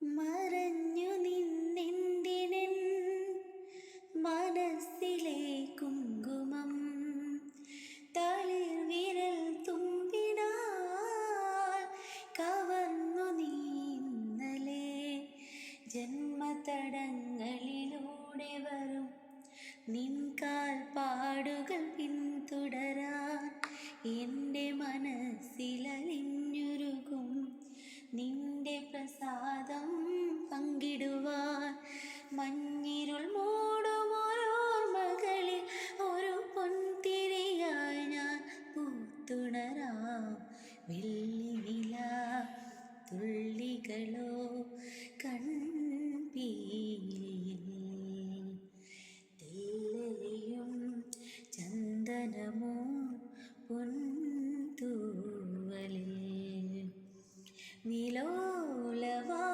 മറഞ്ഞു നിന്നെന്തിനൻ മനസ്സിലെ കുങ്കുമം തളിർ വിരൽ തുമ്പിനാൽ കവർന്നു നീ ഇന്നലെ ജന്മതടങ്ങളിലൂടെ വരും നിൻകാൽ പാടുകൾ പിന്തുടരാൻ എൻ്റെ മനസ്സിലലിഞ്ഞുരുകും നിന്റെ പ്രസാദം പങ്കിടുവാൻ മഞ്ഞിരുൾ മൂടും ഓരോർമ്മകളിൽ ഒരു പൊൻതിരിയായി ഞാൻ പൂത്തുണരാം. വെള്ളിനില തുള്ളികളോ കൺപീലിയിൽ തെല്ലലിയും ചന്ദനമോ പൊൻതൂവലിൽ വിലോലവാ